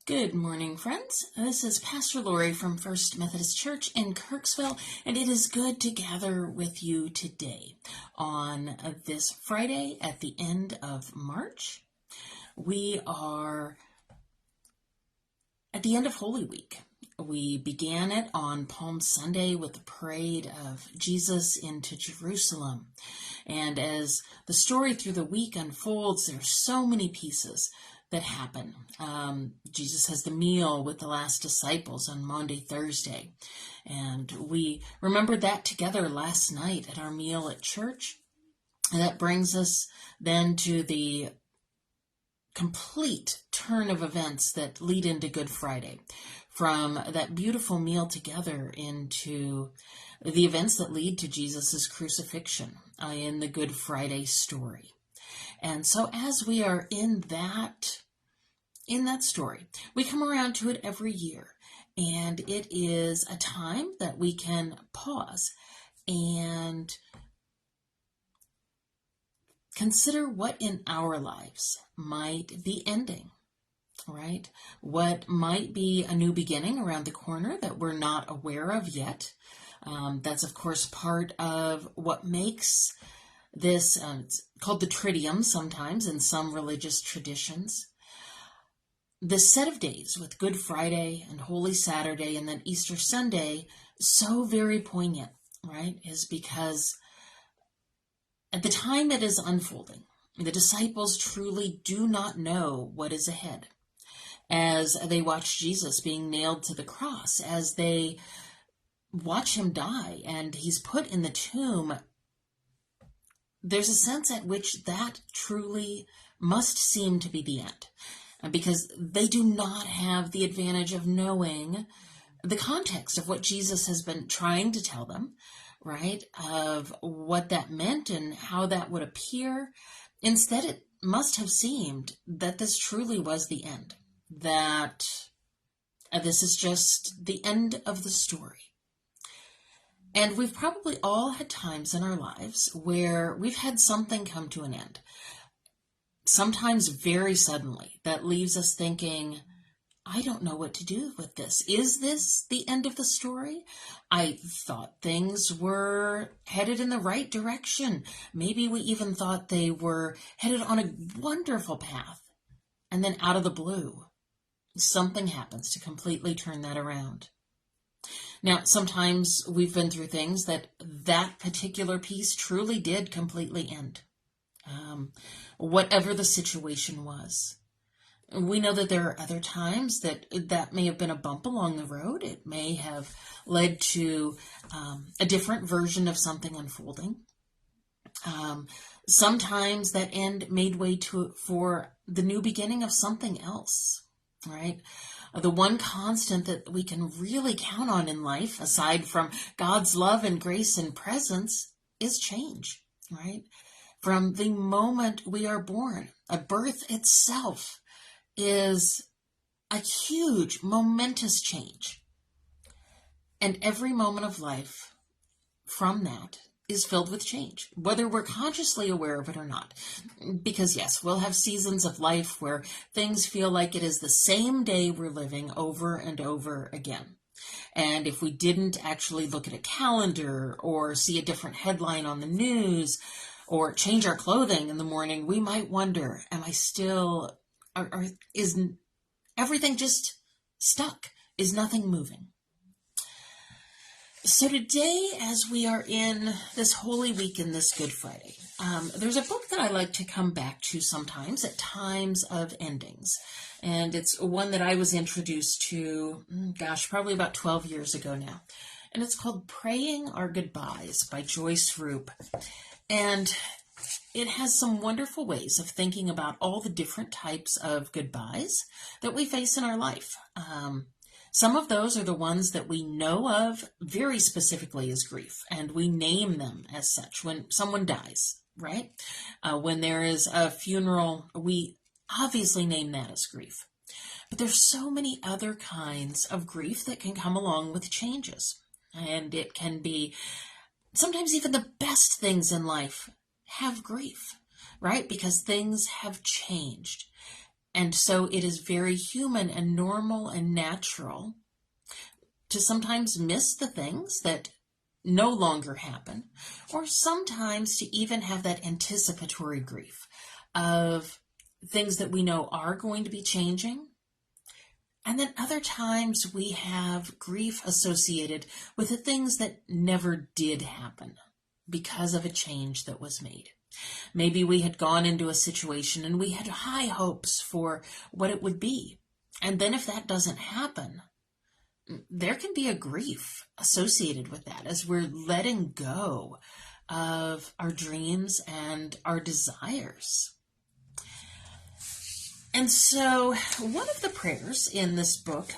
Good morning, friends. This is Pastor Lorri from First Methodist Church in Kirksville, and it is good to gather with you today on this Friday at the end of March. We are at the end of Holy Week. We began it on Palm Sunday with the parade of Jesus into Jerusalem. And as the story through the week unfolds, there are so many pieces that happen. Jesus has the meal with the last disciples on Maundy Thursday. And we remembered that together last night at our meal at church. And that brings us then to the complete turn of events that lead into Good Friday. From that beautiful meal together into the events that lead to Jesus' crucifixion in the Good Friday story. And so as we are in that story, we come around to it every year. And it is a time that we can pause and consider what in our lives might be ending, right? What might be a new beginning around the corner that we're not aware of yet. That's, of course, part of what makes this, it's called the Triduum sometimes in some religious traditions. The set of days with Good Friday and Holy Saturday and then Easter Sunday, so very poignant, right, is because at the time it is unfolding, the disciples truly do not know what is ahead. As they watch Jesus being nailed to the cross, as they watch him die and he's put in the tomb, there's a sense at which that truly must seem to be the end, because they do not have the advantage of knowing the context of what Jesus has been trying to tell them, right, of what that meant and how that would appear. Instead, it must have seemed that this truly was the end, that this is just the end of the story. And we've probably all had times in our lives where we've had something come to an end, sometimes very suddenly, that leaves us thinking, I don't know what to do with this. Is this the end of the story? I thought things were headed in the right direction. Maybe we even thought they were headed on a wonderful path. And then out of the blue, something happens to completely turn that around. Now, sometimes we've been through things that particular piece truly did completely end, whatever the situation was. We know that there are other times that may have been a bump along the road. It may have led to a different version of something unfolding. Sometimes that end made way for the new beginning of something else, right? The one constant that we can really count on in life, aside from God's love and grace and presence, is change, right? From the moment we are born, a birth itself is a huge, momentous change. And every moment of life from that is filled with change, whether we're consciously aware of it or not. Because yes, we'll have seasons of life where things feel like it is the same day we're living over and over again. And if we didn't actually look at a calendar or see a different headline on the news or change our clothing in the morning, we might wonder, am I still, is everything just stuck? Is nothing moving? So today, as we are in this Holy Week and this Good Friday, there's a book that I like to come back to sometimes at times of endings. And it's one that I was introduced to, probably about 12 years ago now. And it's called Praying Our Goodbyes by Joyce Rupe. And it has some wonderful ways of thinking about all the different types of goodbyes that we face in our life. Some of those are the ones that we know of very specifically as grief, and we name them as such when someone dies, right? When there is a funeral, we obviously name that as grief. But there's so many other kinds of grief that can come along with changes. And it can be sometimes even the best things in life have grief, right? Because things have changed. And so it is very human and normal and natural to sometimes miss the things that no longer happen, or sometimes to even have that anticipatory grief of things that we know are going to be changing. And then other times we have grief associated with the things that never did happen because of a change that was made. Maybe we had gone into a situation and we had high hopes for what it would be. And then if that doesn't happen, there can be a grief associated with that as we're letting go of our dreams and our desires. And so one of the prayers in this book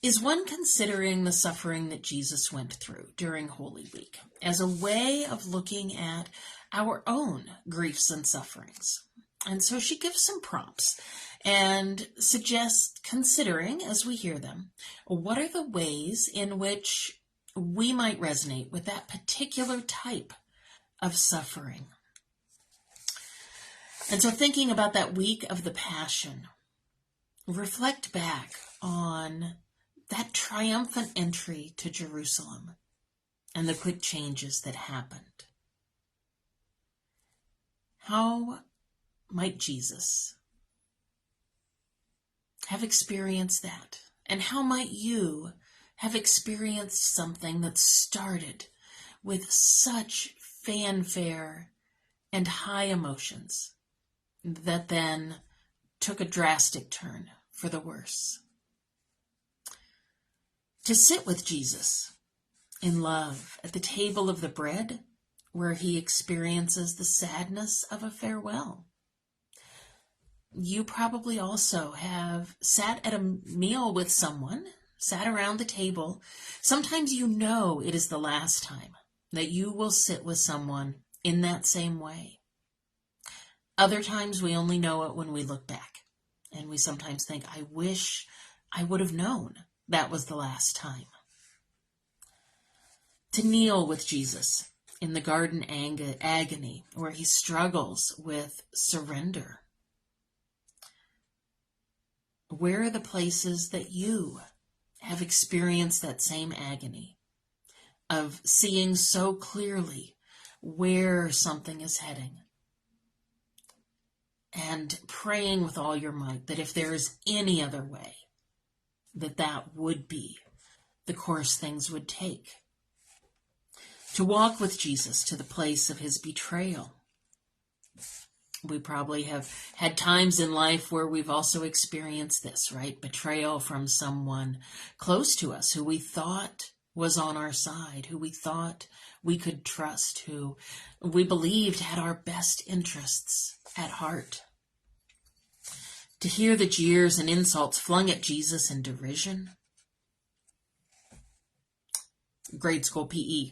is one considering the suffering that Jesus went through during Holy Week as a way of looking at our own griefs and sufferings. And so she gives some prompts and suggests considering, as we hear them, what are the ways in which we might resonate with that particular type of suffering. And so thinking about that week of the Passion, reflect back on that triumphant entry to Jerusalem and the quick changes that happened. How might Jesus have experienced that? And how might you have experienced something that started with such fanfare and high emotions that then took a drastic turn for the worse? To sit with Jesus in love at the table of the bread where he experiences the sadness of a farewell. You probably also have sat at a meal with someone, sat around the table. Sometimes you know it is the last time that you will sit with someone in that same way. Other times we only know it when we look back, and we sometimes think, I wish I would have known that was the last time. To kneel with Jesus in the garden agony where he struggles with surrender. Where are the places that you have experienced that same agony of seeing so clearly where something is heading and praying with all your might that if there is any other way, that would be the course things would take? To walk with Jesus to the place of his betrayal. We probably have had times in life where we've also experienced this, right? Betrayal from someone close to us who we thought was on our side, who we thought we could trust, who we believed had our best interests at heart. To hear the jeers and insults flung at Jesus in derision. Grade school PE,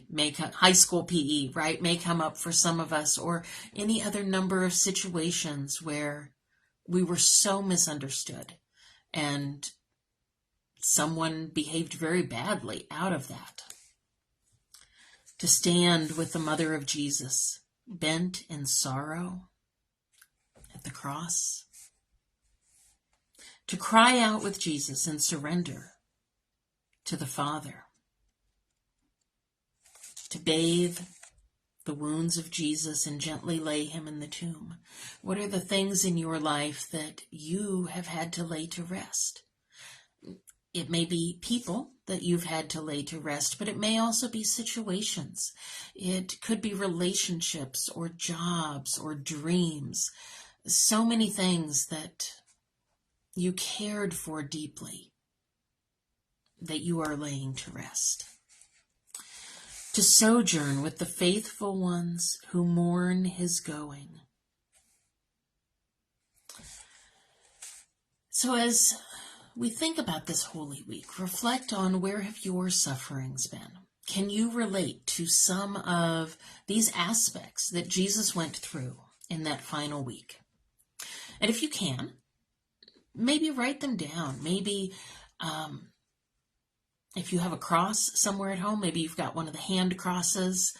high school PE, right, may come up for some of us, or any other number of situations where we were so misunderstood and someone behaved very badly out of that. To stand with the mother of Jesus, bent in sorrow at the cross. To cry out with Jesus in surrender to the Father. To bathe the wounds of Jesus and gently lay him in the tomb. What are the things in your life that you have had to lay to rest? It may be people that you've had to lay to rest, but it may also be situations. It could be relationships or jobs or dreams. So many things that you cared for deeply that you are laying to rest. To sojourn with the faithful ones who mourn his going. So as we think about this Holy Week, reflect on where have your sufferings been? Can you relate to some of these aspects that Jesus went through in that final week? And if you can, maybe write them down. Maybe if you have a cross somewhere at home, maybe you've got one of the hand crosses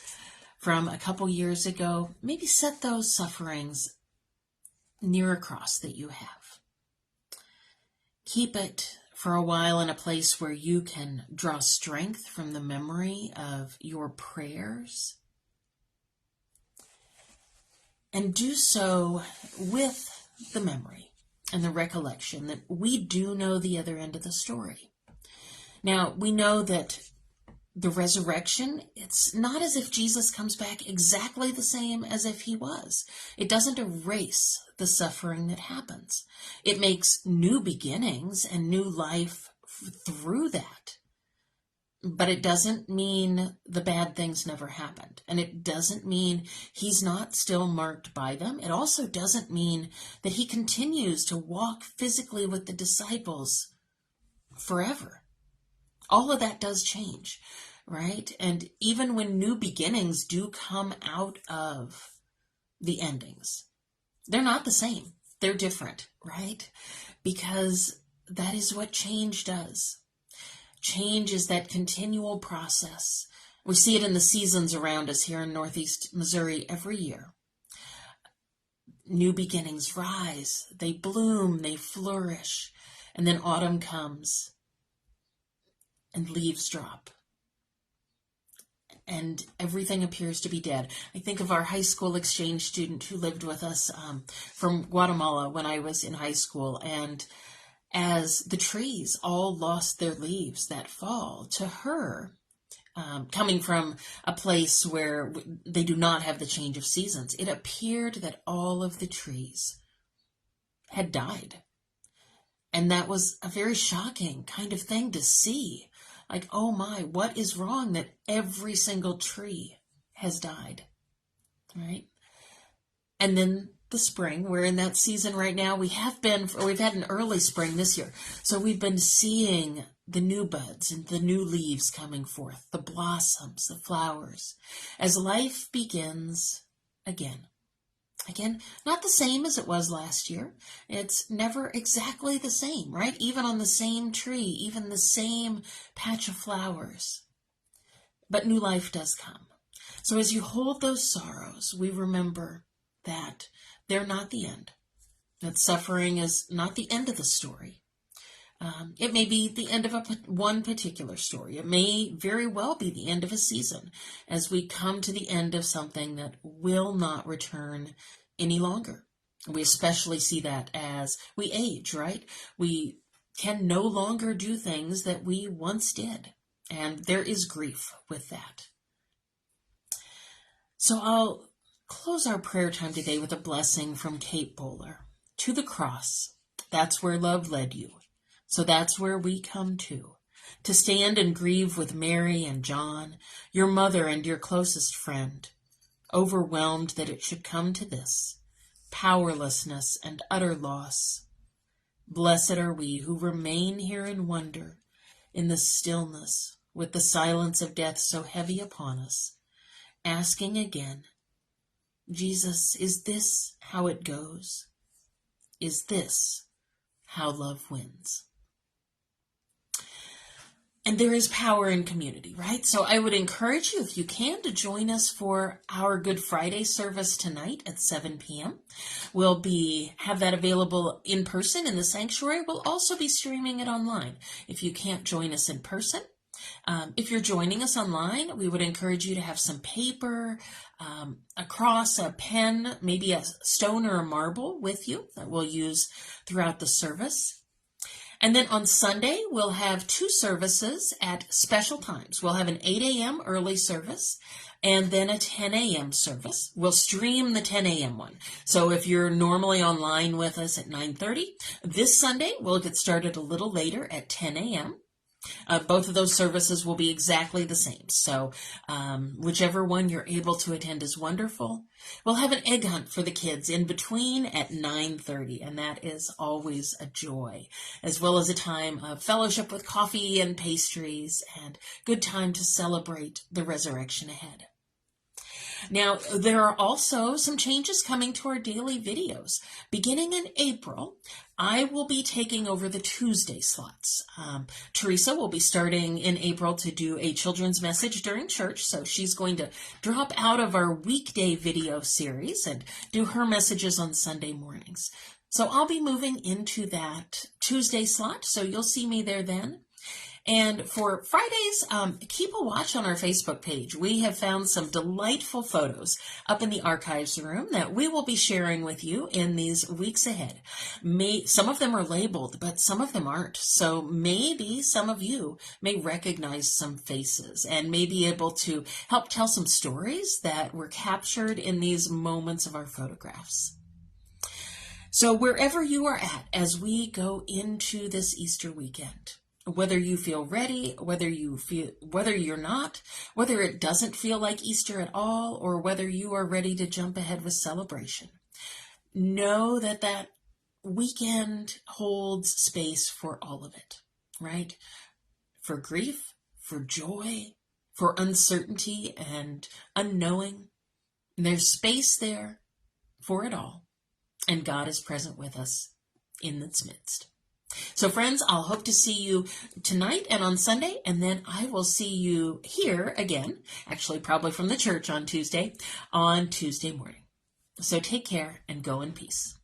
from a couple years ago, maybe set those sufferings near a cross that you have. Keep it for a while in a place where you can draw strength from the memory of your prayers. And do so with the memory and the recollection that we do know the other end of the story. Now, we know that the resurrection, it's not as if Jesus comes back exactly the same as if he was. It doesn't erase the suffering that happens. It makes new beginnings and new life through that. But it doesn't mean the bad things never happened. And it doesn't mean he's not still marked by them. It also doesn't mean that he continues to walk physically with the disciples forever. All of that does change, right? And even when new beginnings do come out of the endings, they're not the same. They're different, right? Because that is what change does. Change is that continual process. We see it in the seasons around us here in Northeast Missouri every year. New beginnings rise, they bloom, they flourish, and then autumn comes and leaves drop. And everything appears to be dead. I think of our high school exchange student who lived with us from Guatemala when I was in high school, and as the trees all lost their leaves that fall, to her, coming from a place where they do not have the change of seasons, it appeared that all of the trees had died. And that was a very shocking kind of thing to see. Like, oh my, what is wrong that every single tree has died, right? And then the spring, we're in that season right now. We've had an early spring this year. So we've been seeing the new buds and the new leaves coming forth, the blossoms, the flowers, as life begins again. Again, not the same as it was last year. It's never exactly the same, right? Even on the same tree, even the same patch of flowers. But new life does come. So as you hold those sorrows, we remember that they're not the end. That suffering is not the end of the story. It may be the end of one particular story. It may very well be the end of a season as we come to the end of something that will not return any longer. We especially see that as we age, right? We can no longer do things that we once did, and there is grief with that. So I'll close our prayer time today with a blessing from Kate Bowler. To the cross, that's where love led you. So that's where we come to stand and grieve with Mary and John, your mother and your closest friend, overwhelmed that it should come to this, powerlessness and utter loss. Blessed are we who remain here in wonder, in the stillness, with the silence of death so heavy upon us, asking again, Jesus, is this how it goes? Is this how love wins? And there is power in community, right? So I would encourage you, if you can, to join us for our Good Friday service tonight at 7 p.m. We'll have that available in person in the sanctuary. We'll also be streaming it online if you can't join us in person. If you're joining us online, we would encourage you to have some paper, a cross, a pen, maybe a stone or a marble with you that we'll use throughout the service. And then on Sunday, we'll have two services at special times. We'll have an 8 a.m. early service and then a 10 a.m. service. We'll stream the 10 a.m. one. So if you're normally online with us at 9:30, this Sunday, we'll get started a little later at 10 a.m. Both of those services will be exactly the same. So whichever one you're able to attend is wonderful. We'll have an egg hunt for the kids in between at 9:30, and that is always a joy, as well as a time of fellowship with coffee and pastries and good time to celebrate the resurrection ahead. Now, there are also some changes coming to our daily videos. Beginning in April, I will be taking over the Tuesday slots. Teresa will be starting in April to do a children's message during church, so she's going to drop out of our weekday video series and do her messages on Sunday mornings. So I'll be moving into that Tuesday slot, so you'll see me there then. And for Fridays, keep a watch on our Facebook page. We have found some delightful photos up in the archives room that we will be sharing with you in these weeks ahead. Some of them are labeled, but some of them aren't. So maybe some of you may recognize some faces and may be able to help tell some stories that were captured in these moments of our photographs. So wherever you are at as we go into this Easter weekend, whether you feel ready, whether you're not, whether it doesn't feel like Easter at all, or whether you are ready to jump ahead with celebration, know that that weekend holds space for all of it, right? For grief, for joy, for uncertainty and unknowing. There's space there for it all, and God is present with us in its midst. So friends, I'll hope to see you tonight and on Sunday, and then I will see you here again, actually probably from the church on Tuesday morning. So take care and go in peace.